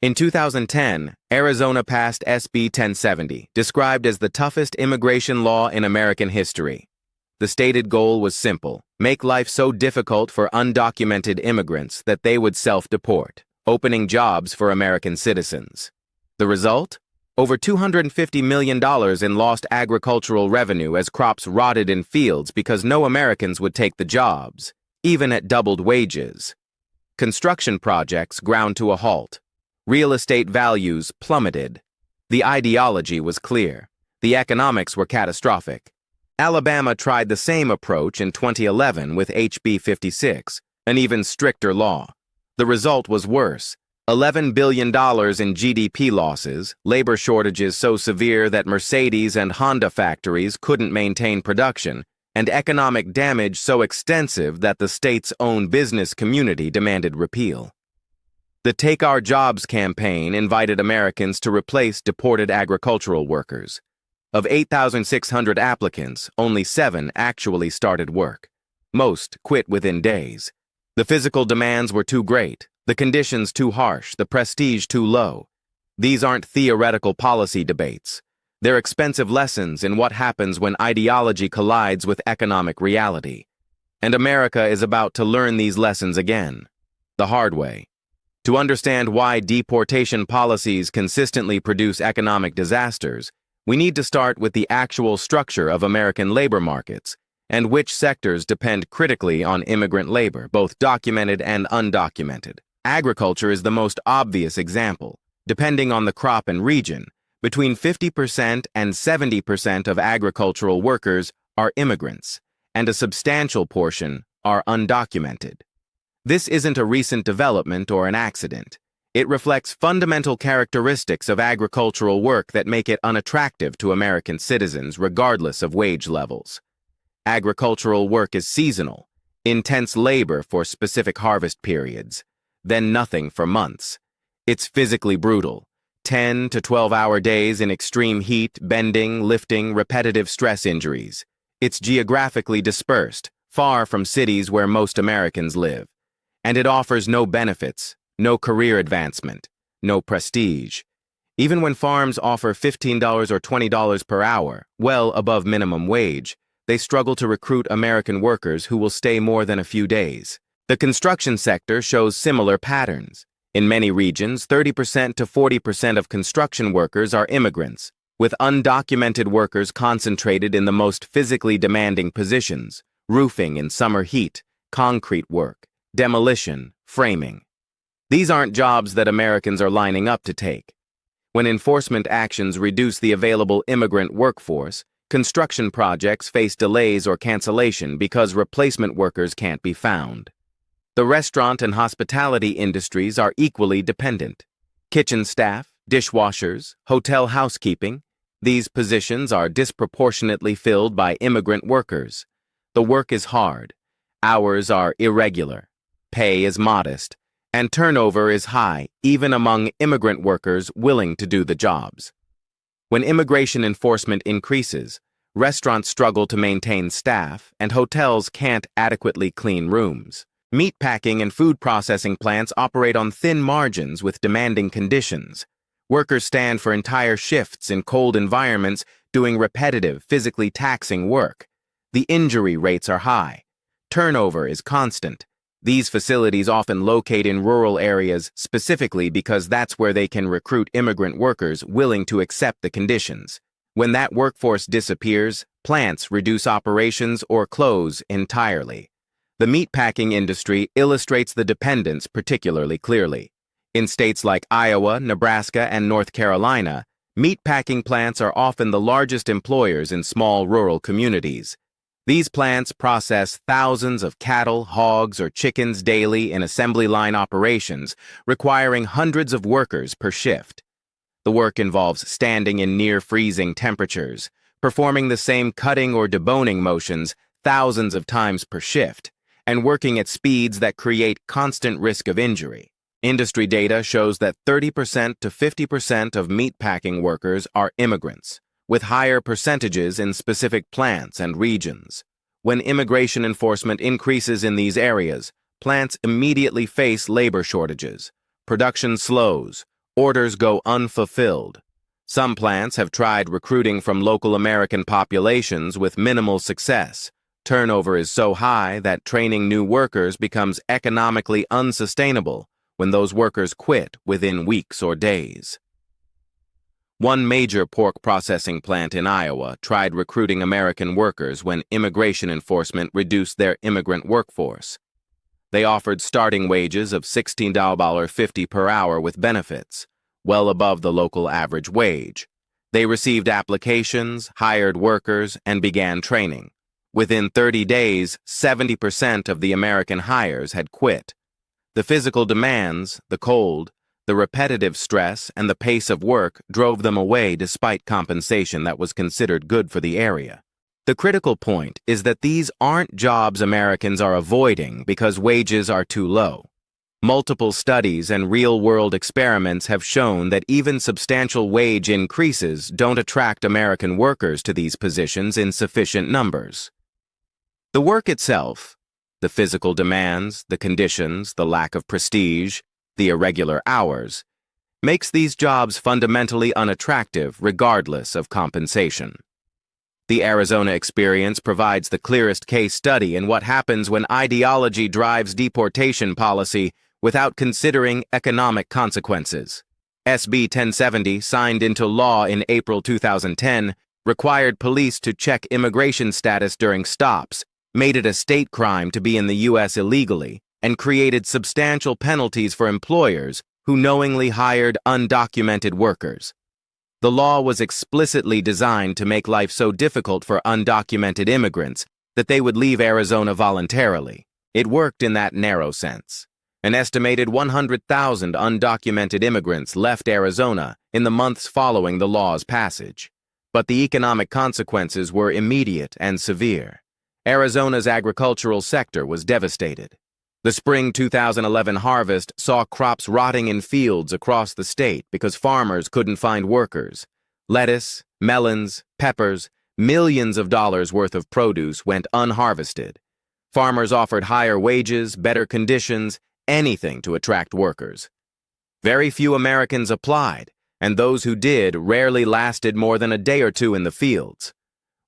In 2010, Arizona passed SB 1070, described as the toughest immigration law in American history. The stated goal was simple: make life so difficult for undocumented immigrants that they would self-deport, opening jobs for American citizens. The result? Over $250 million in lost agricultural revenue as crops rotted in fields because no Americans would take the jobs, even at doubled wages. Construction projects ground to a halt. Real estate values plummeted. The ideology was clear. The economics were catastrophic. Alabama tried the same approach in 2011 with HB 56, an even stricter law. The result was worse. $11 billion in GDP losses, labor shortages so severe that Mercedes and Honda factories couldn't maintain production, and economic damage so extensive that the state's own business community demanded repeal. The Take Our Jobs campaign invited Americans to replace deported agricultural workers. Of 8,600 applicants, only 7 actually started work. Most quit within days. The physical demands were too great, the conditions too harsh, the prestige too low. These aren't theoretical policy debates. They're expensive lessons in what happens when ideology collides with economic reality. And America is about to learn these lessons again, the hard way. To understand why deportation policies consistently produce economic disasters, we need to start with the actual structure of American labor markets and which sectors depend critically on immigrant labor, both documented and undocumented. Agriculture is the most obvious example. Depending on the crop and region, between 50% and 70% of agricultural workers are immigrants, and a substantial portion are undocumented. This isn't a recent development or an accident. It reflects fundamental characteristics of agricultural work that make it unattractive to American citizens regardless of wage levels. Agricultural work is seasonal, intense labor for specific harvest periods, then nothing for months. It's physically brutal, 10 to 12-hour days in extreme heat, bending, lifting, repetitive stress injuries. It's geographically dispersed, far from cities where most Americans live. And it offers no benefits, no career advancement, no prestige. Even when farms offer $15 or $20 per hour, well above minimum wage, they struggle to recruit American workers who will stay more than a few days. The construction sector shows similar patterns. In many regions, 30% to 40% of construction workers are immigrants, with undocumented workers concentrated in the most physically demanding positions: roofing in summer heat, concrete work, demolition, framing. These aren't jobs that Americans are lining up to take. When enforcement actions reduce the available immigrant workforce, construction projects face delays or cancellation because replacement workers can't be found. The restaurant and hospitality industries are equally dependent. Kitchen staff, dishwashers, hotel housekeeping, these positions are disproportionately filled by immigrant workers. The work is hard, hours are irregular, pay is modest, and turnover is high, even among immigrant workers willing to do the jobs. When immigration enforcement increases, restaurants struggle to maintain staff, and hotels can't adequately clean rooms. Meatpacking and food processing plants operate on thin margins with demanding conditions. Workers stand for entire shifts in cold environments doing repetitive, physically taxing work. The injury rates are high. Turnover is constant. These facilities often locate in rural areas specifically because that's where they can recruit immigrant workers willing to accept the conditions. When that workforce disappears, plants reduce operations or close entirely. The meatpacking industry illustrates the dependence particularly clearly. In states like Iowa, Nebraska, and North Carolina, meatpacking plants are often the largest employers in small rural communities. These plants process thousands of cattle, hogs, or chickens daily in assembly line operations, requiring hundreds of workers per shift. The work involves standing in near-freezing temperatures, performing the same cutting or deboning motions thousands of times per shift, and working at speeds that create constant risk of injury. Industry data shows that 30% to 50% of meatpacking workers are immigrants, with higher percentages in specific plants and regions. When immigration enforcement increases in these areas, plants immediately face labor shortages. Production slows, Orders go unfulfilled. Some plants have tried recruiting from local American populations with minimal success. Turnover is so high that training new workers becomes economically unsustainable when those workers quit within weeks or days. One major pork processing plant in Iowa tried recruiting American workers when immigration enforcement reduced their immigrant workforce. They offered starting wages of $16.50 per hour with benefits, well above the local average wage. They received applications, hired workers, and began training. Within 30 days, 70% of the American hires had quit. The physical demands, the cold, the repetitive stress, and the pace of work drove them away despite compensation that was considered good for the area. The critical point is that these aren't jobs Americans are avoiding because wages are too low. Multiple studies and real-world experiments have shown that even substantial wage increases don't attract American workers to these positions in sufficient numbers. The work itself, the physical demands, the conditions, the lack of prestige, the irregular hours, makes these jobs fundamentally unattractive regardless of compensation. The Arizona experience provides the clearest case study in what happens when ideology drives deportation policy without considering economic consequences. SB 1070, signed into law in April 2010, required police to check immigration status during stops, made it a state crime to be in the U.S. illegally, and created substantial penalties for employers who knowingly hired undocumented workers. The law was explicitly designed to make life so difficult for undocumented immigrants that they would leave Arizona voluntarily. It worked in that narrow sense. An estimated 100,000 undocumented immigrants left Arizona in the months following the law's passage. But the economic consequences were immediate and severe. Arizona's agricultural sector was devastated. The spring 2011 harvest saw crops rotting in fields across the state because farmers couldn't find workers. Lettuce, melons, peppers, millions of dollars worth of produce went unharvested. Farmers offered higher wages, better conditions, anything to attract workers. Very few Americans applied, and those who did rarely lasted more than a day or two in the fields.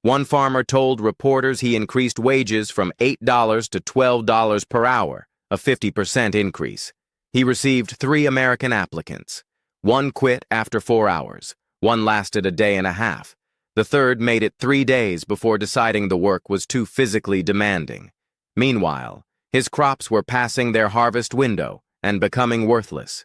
One farmer told reporters he increased wages from $8 to $12 per hour, a 50% increase. He received 3 American applicants. One quit after 4 hours. One lasted a day and a half. The third made it 3 days before deciding the work was too physically demanding. Meanwhile, his crops were passing their harvest window and becoming worthless.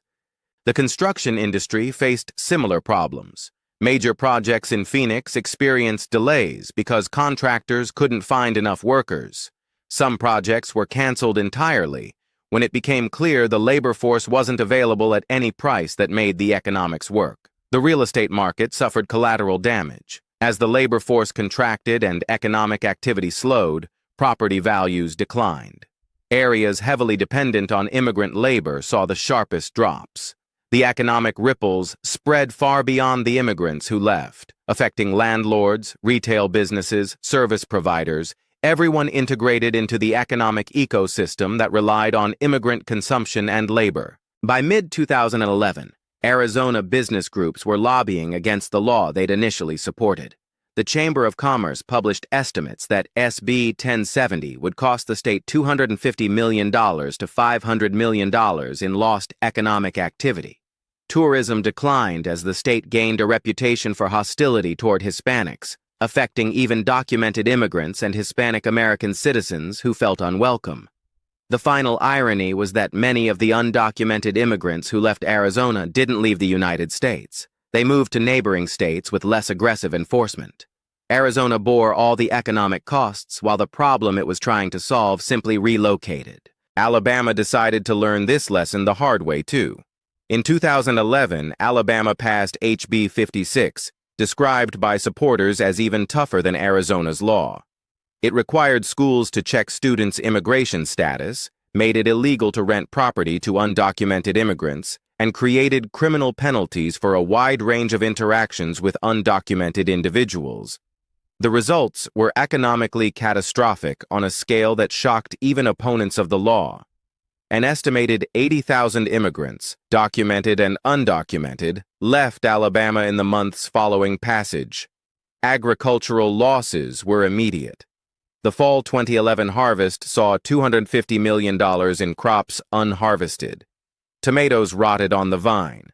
The construction industry faced similar problems. Major projects in Phoenix experienced delays because contractors couldn't find enough workers. Some projects were canceled entirely when it became clear the labor force wasn't available at any price that made the economics work. The real estate market suffered collateral damage. As the labor force contracted and economic activity slowed, property values declined. Areas heavily dependent on immigrant labor saw the sharpest drops. The economic ripples spread far beyond the immigrants who left, affecting landlords, retail businesses, service providers, everyone integrated into the economic ecosystem that relied on immigrant consumption and labor. By mid-2011, Arizona business groups were lobbying against the law they'd initially supported. The Chamber of Commerce published estimates that SB 1070 would cost the state $250 million to $500 million in lost economic activity. Tourism declined as the state gained a reputation for hostility toward Hispanics, affecting even documented immigrants and Hispanic American citizens who felt unwelcome. The final irony was that many of the undocumented immigrants who left Arizona didn't leave the United States. They moved to neighboring states with less aggressive enforcement. Arizona bore all the economic costs while the problem it was trying to solve simply relocated. Alabama decided to learn this lesson the hard way too. In 2011, Alabama passed HB 56, described by supporters as even tougher than Arizona's law. It required schools to check students' immigration status, made it illegal to rent property to undocumented immigrants, and created criminal penalties for a wide range of interactions with undocumented individuals. The results were economically catastrophic on a scale that shocked even opponents of the law. An estimated 80,000 immigrants, documented and undocumented, left Alabama in the months following passage. Agricultural losses were immediate. The fall 2011 harvest saw $250 million in crops unharvested. Tomatoes rotted on the vine.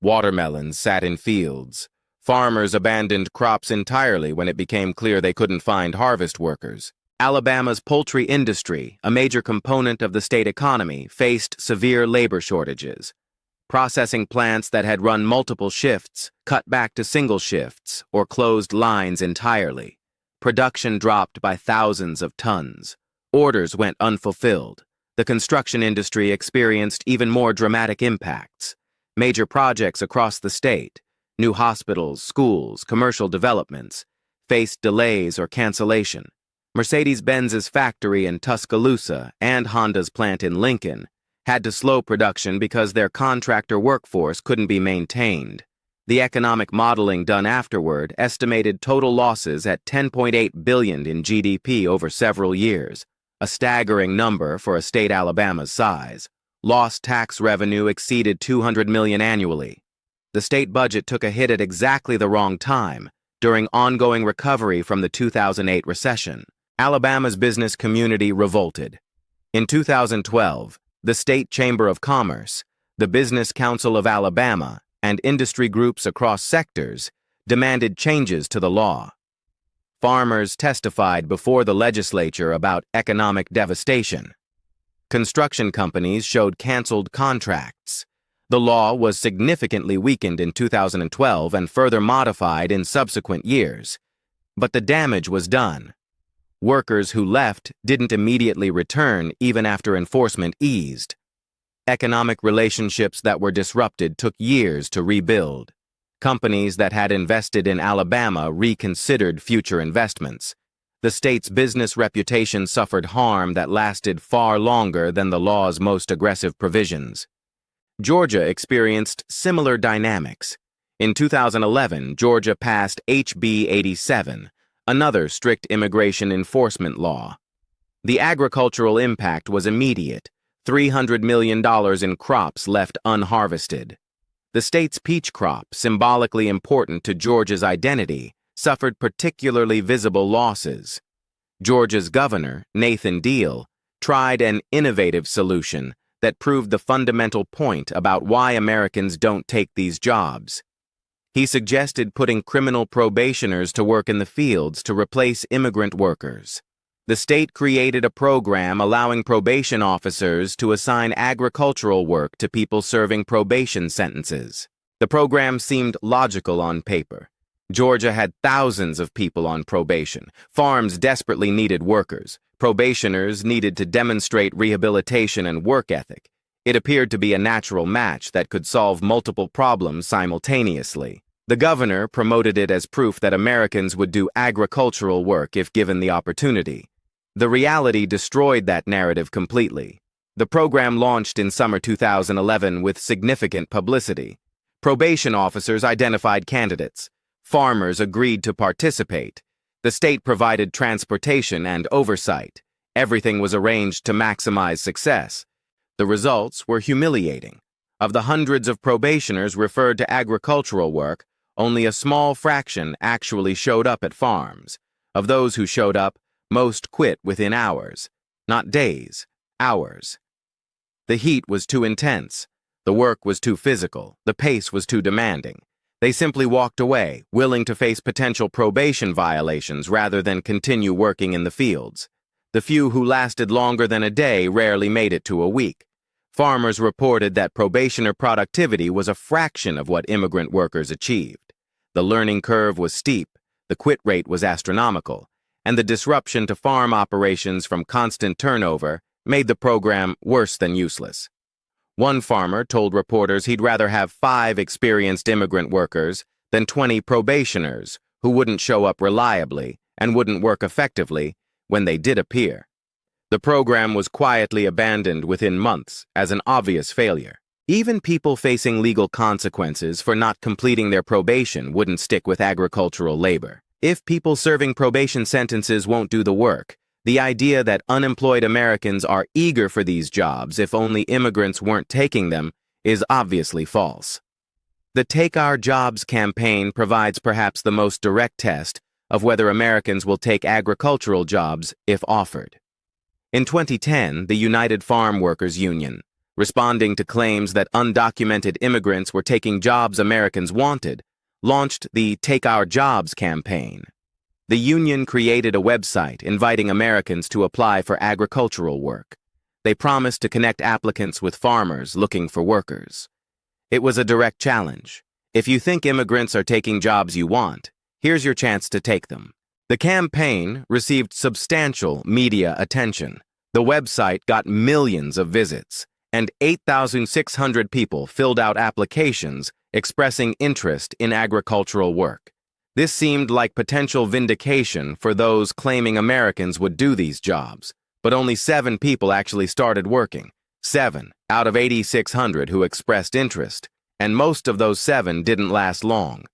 Watermelons sat in fields. Farmers abandoned crops entirely when it became clear they couldn't find harvest workers. Alabama's poultry industry, a major component of the state economy, faced severe labor shortages. Processing plants that had run multiple shifts cut back to single shifts or closed lines entirely. Production dropped by thousands of tons. Orders went unfulfilled. The construction industry experienced even more dramatic impacts. Major projects across the state, new hospitals, schools, commercial developments, faced delays or cancellation. Mercedes-Benz's factory in Tuscaloosa and Honda's plant in Lincoln had to slow production because their contractor workforce couldn't be maintained. The economic modeling done afterward estimated total losses at $10.8 billion in GDP over several years, a staggering number for a state Alabama's size. Lost tax revenue exceeded $200 million annually. The state budget took a hit at exactly the wrong time, during ongoing recovery from the 2008 recession. Alabama's business community revolted. In 2012, the State Chamber of Commerce, the Business Council of Alabama, and industry groups across sectors demanded changes to the law. Farmers testified before the legislature about economic devastation. Construction companies showed canceled contracts. The law was significantly weakened in 2012 and further modified in subsequent years. But the damage was done. Workers who left didn't immediately return even after enforcement eased. Economic relationships that were disrupted took years to rebuild. Companies that had invested in Alabama reconsidered future investments. The state's business reputation suffered harm that lasted far longer than the law's most aggressive provisions. Georgia experienced similar dynamics. In 2011, Georgia passed HB 87, another strict immigration enforcement law. The agricultural impact was immediate. $300 million in crops left unharvested. The state's peach crop, symbolically important to Georgia's identity, suffered particularly visible losses. Georgia's governor, Nathan Deal, tried an innovative solution that proved the fundamental point about why Americans don't take these jobs. He suggested putting criminal probationers to work in the fields to replace immigrant workers. The state created a program allowing probation officers to assign agricultural work to people serving probation sentences. The program seemed logical on paper. Georgia had thousands of people on probation. Farms desperately needed workers. Probationers needed to demonstrate rehabilitation and work ethic. It appeared to be a natural match that could solve multiple problems simultaneously. The governor promoted it as proof that Americans would do agricultural work if given the opportunity. The reality destroyed that narrative completely. The program launched in summer 2011 with significant publicity. Probation officers identified candidates. Farmers agreed to participate. The state provided transportation and oversight. Everything was arranged to maximize success. The results were humiliating. Of the hundreds of probationers referred to agricultural work, only a small fraction actually showed up at farms. Of those who showed up, most quit within hours. Not days, hours. The heat was too intense. The work was too physical. The pace was too demanding. They simply walked away, willing to face potential probation violations rather than continue working in the fields. The few who lasted longer than a day rarely made it to a week. Farmers reported that probationer productivity was a fraction of what immigrant workers achieved. The learning curve was steep, the quit rate was astronomical, and the disruption to farm operations from constant turnover made the program worse than useless. One farmer told reporters he'd rather have 5 experienced immigrant workers than 20 probationers who wouldn't show up reliably and wouldn't work effectively when they did appear. The program was quietly abandoned within months as an obvious failure. Even people facing legal consequences for not completing their probation wouldn't stick with agricultural labor. If people serving probation sentences won't do the work, The idea that unemployed Americans are eager for these jobs if only immigrants weren't taking them is obviously false. The Take Our Jobs campaign provides perhaps the most direct test of whether Americans will take agricultural jobs if offered. In 2010, the United Farm Workers Union, responding to claims that undocumented immigrants were taking jobs Americans wanted, launched the Take Our Jobs campaign. The union created a website inviting Americans to apply for agricultural work. They promised to connect applicants with farmers looking for workers. It was a direct challenge. If you think immigrants are taking jobs you want, here's your chance to take them. The campaign received substantial media attention. The website got millions of visits, and 8,600 people filled out applications expressing interest in agricultural work. This seemed like potential vindication for those claiming Americans would do these jobs, but only 7 people actually started working. 7 out of 8,600 who expressed interest, and most of those 7 didn't last long.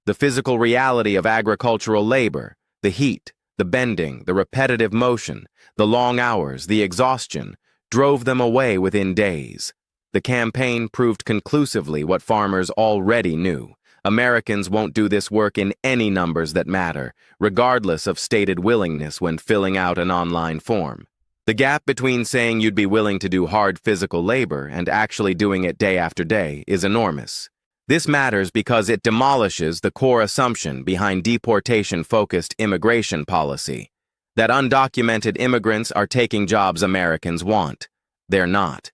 The physical reality of agricultural labor, the heat, the bending, the repetitive motion, the long hours, the exhaustion, drove them away within days. The campaign proved conclusively what farmers already knew. Americans won't do this work in any numbers that matter, regardless of stated willingness when filling out an online form. The gap between saying you'd be willing to do hard physical labor and actually doing it day after day is enormous. This matters because it demolishes the core assumption behind deportation-focused immigration policy, that undocumented immigrants are taking jobs Americans want. They're not.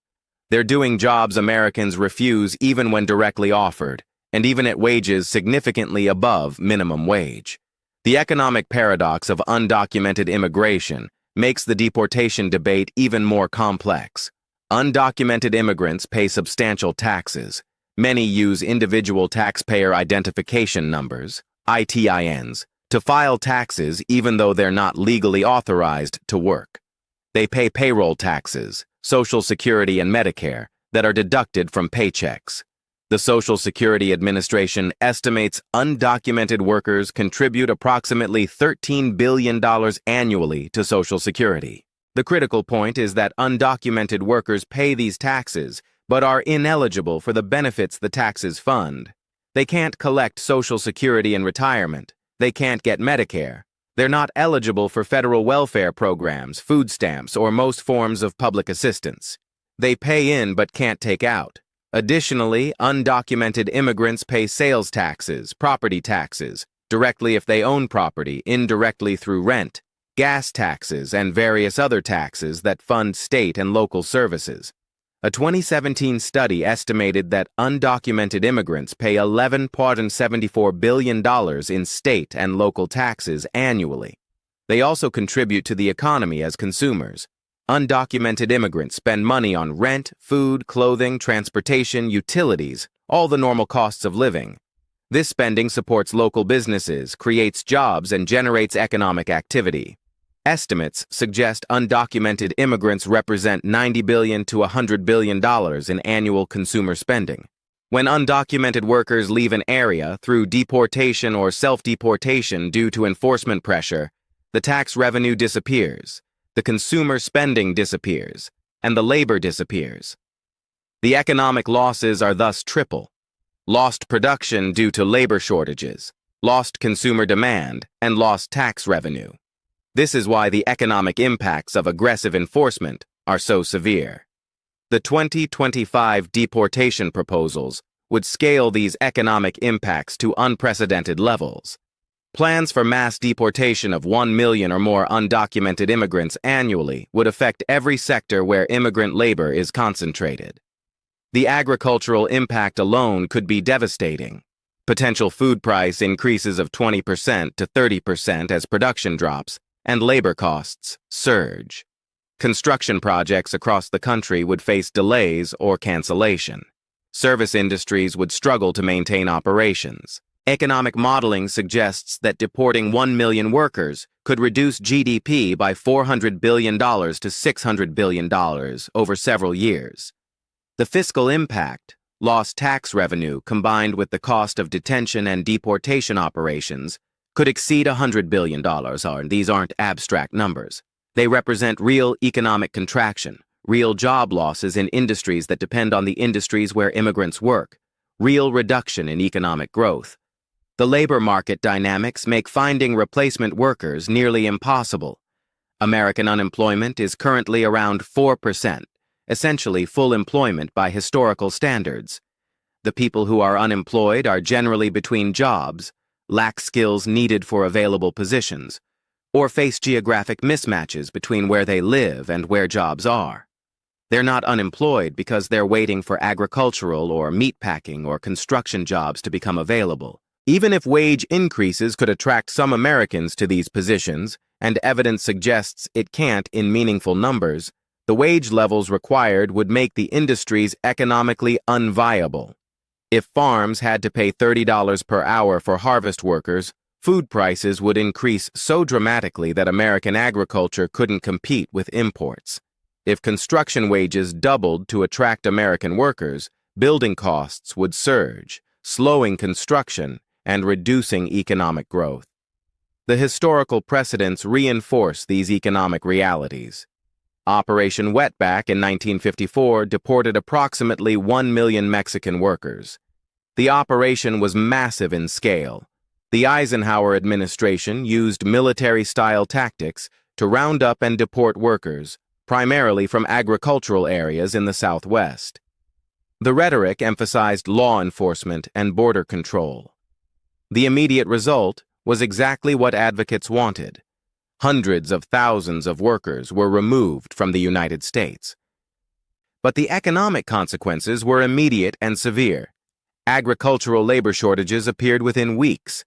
They're doing jobs Americans refuse even when directly offered, and even at wages significantly above minimum wage. The economic paradox of undocumented immigration makes the deportation debate even more complex. Undocumented immigrants pay substantial taxes. Many use individual taxpayer identification numbers, ITINs, to file taxes even though they're not legally authorized to work. They pay payroll taxes, Social Security and Medicare, that are deducted from paychecks. The Social Security Administration estimates undocumented workers contribute approximately $13 billion annually to Social Security. The critical point is that undocumented workers pay these taxes, but are ineligible for the benefits the taxes fund. They can't collect Social Security and retirement. They can't get Medicare. They're not eligible for federal welfare programs, food stamps, or most forms of public assistance. They pay in but can't take out. Additionally, undocumented immigrants pay sales taxes, property taxes, directly if they own property, indirectly through rent, gas taxes, and various other taxes that fund state and local services. A 2017 study estimated that undocumented immigrants pay $11.74 billion in state and local taxes annually. They also contribute to the economy as consumers. Undocumented immigrants spend money on rent, food, clothing, transportation, utilities, all the normal costs of living. This spending supports local businesses, creates jobs, and generates economic activity. Estimates suggest undocumented immigrants represent $90 billion to $100 billion in annual consumer spending. When undocumented workers leave an area through deportation or self-deportation due to enforcement pressure, the tax revenue disappears. The consumer spending disappears, and the labor disappears. The economic losses are thus triple: lost production due to labor shortages, lost consumer demand, and lost tax revenue. This is why the economic impacts of aggressive enforcement are so severe. The 2025 deportation proposals would scale these economic impacts to unprecedented levels. Plans for mass deportation of 1 million or more undocumented immigrants annually would affect every sector where immigrant labor is concentrated. The agricultural impact alone could be devastating. Potential food price increases of 20% to 30% as production drops, and labor costs surge. Construction projects across the country would face delays or cancellation. Service industries would struggle to maintain operations. Economic modeling suggests that deporting 1 million workers could reduce GDP by $400 billion to $600 billion over several years. The fiscal impact, lost tax revenue combined with the cost of detention and deportation operations, could exceed $100 billion, and these aren't abstract numbers. They represent real economic contraction, real job losses in industries that depend on the industries where immigrants work, real reduction in economic growth. The labor market dynamics make finding replacement workers nearly impossible. American unemployment is currently around 4%, essentially full employment by historical standards. The people who are unemployed are generally between jobs, lack skills needed for available positions, or face geographic mismatches between where they live and where jobs are. They're not unemployed because they're waiting for agricultural or meatpacking or construction jobs to become available. Even if wage increases could attract some Americans to these positions, and evidence suggests it can't in meaningful numbers, the wage levels required would make the industries economically unviable. If farms had to pay $30 per hour for harvest workers, food prices would increase so dramatically that American agriculture couldn't compete with imports. If construction wages doubled to attract American workers, building costs would surge, slowing construction and reducing economic growth. The historical precedents reinforce these economic realities. Operation Wetback in 1954 deported approximately 1 million Mexican workers. The operation was massive in scale. The Eisenhower administration used military-style tactics to round up and deport workers, primarily from agricultural areas in the Southwest. The rhetoric emphasized law enforcement and border control. The immediate result was exactly what advocates wanted. Hundreds of thousands of workers were removed from the United States. But the economic consequences were immediate and severe. Agricultural labor shortages appeared within weeks.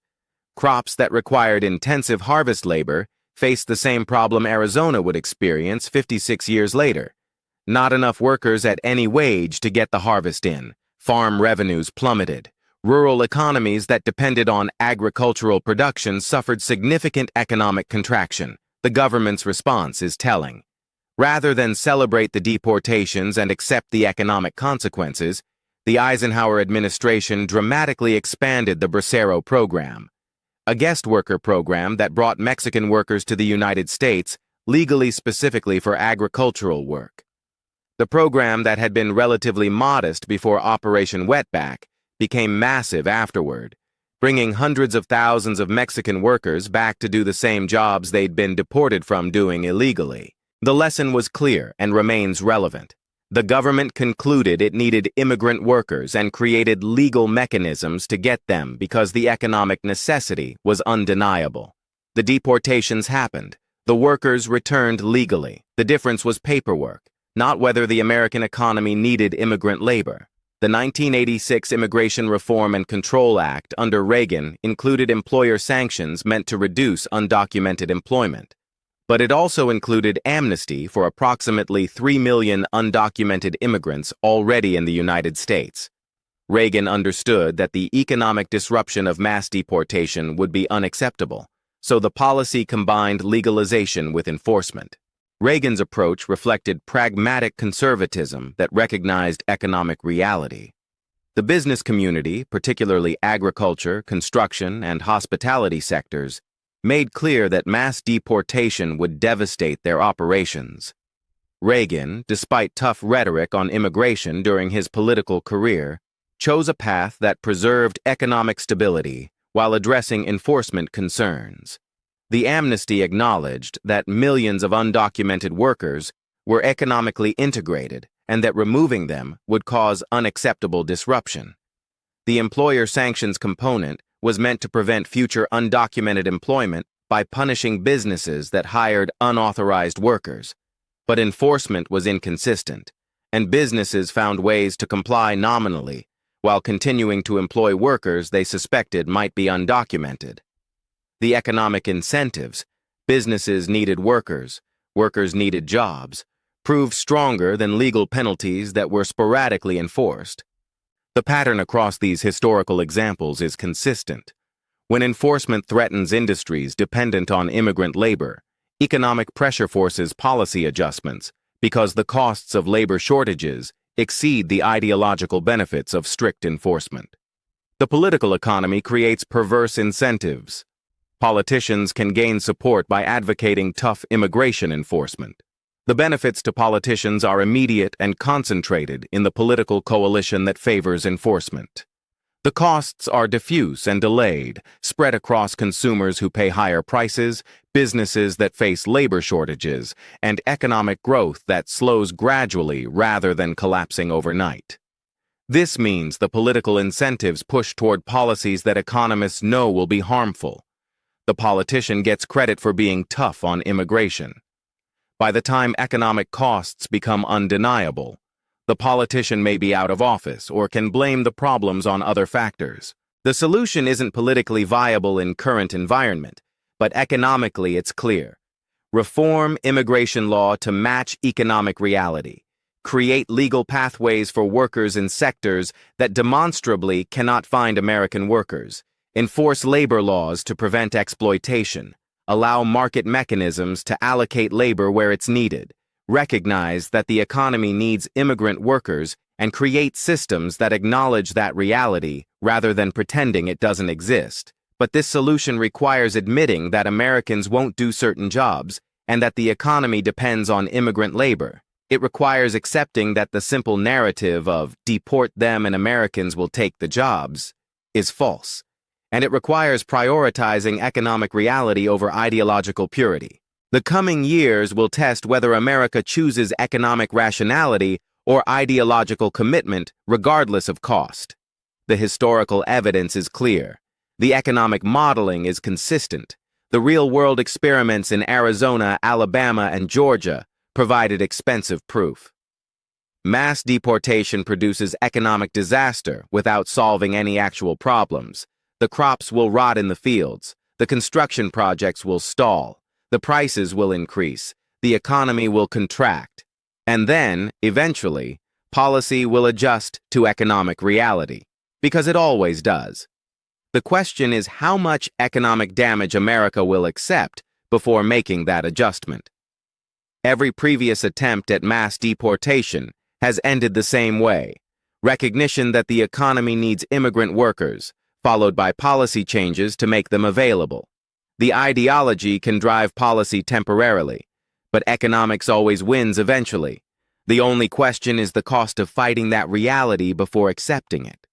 Crops that required intensive harvest labor faced the same problem Arizona would experience 56 years later. Not enough workers at any wage to get the harvest in. Farm revenues plummeted. Rural economies that depended on agricultural production suffered significant economic contraction. The government's response is telling. Rather than celebrate the deportations and accept the economic consequences, the Eisenhower administration dramatically expanded the Bracero program, a guest worker program that brought Mexican workers to the United States legally specifically for agricultural work. The program that had been relatively modest before Operation Wetback became massive afterward, bringing hundreds of thousands of Mexican workers back to do the same jobs they'd been deported from doing illegally. The lesson was clear and remains relevant. The government concluded it needed immigrant workers and created legal mechanisms to get them because the economic necessity was undeniable. The deportations happened. The workers returned legally. The difference was paperwork, not whether the American economy needed immigrant labor. The 1986 Immigration Reform and Control Act under Reagan included employer sanctions meant to reduce undocumented employment. But it also included amnesty for approximately 3 million undocumented immigrants already in the United States. Reagan understood that the economic disruption of mass deportation would be unacceptable, so the policy combined legalization with enforcement. Reagan's approach reflected pragmatic conservatism that recognized economic reality. The business community, particularly agriculture, construction, and hospitality sectors, made clear that mass deportation would devastate their operations. Reagan, despite tough rhetoric on immigration during his political career, chose a path that preserved economic stability while addressing enforcement concerns. The amnesty acknowledged that millions of undocumented workers were economically integrated and that removing them would cause unacceptable disruption. The employer sanctions component was meant to prevent future undocumented employment by punishing businesses that hired unauthorized workers. But enforcement was inconsistent, and businesses found ways to comply nominally while continuing to employ workers they suspected might be undocumented. The economic incentives, businesses needed workers, workers needed jobs, proved stronger than legal penalties that were sporadically enforced. The pattern across these historical examples is consistent. When enforcement threatens industries dependent on immigrant labor, economic pressure forces policy adjustments because the costs of labor shortages exceed the ideological benefits of strict enforcement. The political economy creates perverse incentives. Politicians can gain support by advocating tough immigration enforcement. The benefits to politicians are immediate and concentrated in the political coalition that favors enforcement. The costs are diffuse and delayed, spread across consumers who pay higher prices, businesses that face labor shortages, and economic growth that slows gradually rather than collapsing overnight. This means the political incentives push toward policies that economists know will be harmful. The politician gets credit for being tough on immigration. By the time economic costs become undeniable, the politician may be out of office or can blame the problems on other factors. The solution isn't politically viable in current environment, but economically it's clear. Reform immigration law to match economic reality. Create legal pathways for workers in sectors that demonstrably cannot find American workers. Enforce labor laws to prevent exploitation. Allow market mechanisms to allocate labor where it's needed. Recognize that the economy needs immigrant workers and create systems that acknowledge that reality rather than pretending it doesn't exist. But this solution requires admitting that Americans won't do certain jobs and that the economy depends on immigrant labor. It requires accepting that the simple narrative of deport them and Americans will take the jobs is false. And it requires prioritizing economic reality over ideological purity. The coming years will test whether America chooses economic rationality or ideological commitment, regardless of cost. The historical evidence is clear. The economic modeling is consistent. The real-world experiments in Arizona, Alabama, and Georgia provided expensive proof. Mass deportation produces economic disaster without solving any actual problems. The crops will rot in the fields. The construction projects will stall. The prices will increase, the economy will contract, and then, eventually, policy will adjust to economic reality, because it always does. The question is how much economic damage America will accept before making that adjustment. Every previous attempt at mass deportation has ended the same way: recognition that the economy needs immigrant workers, followed by policy changes to make them available. The ideology can drive policy temporarily, but economics always wins eventually. The only question is the cost of fighting that reality before accepting it.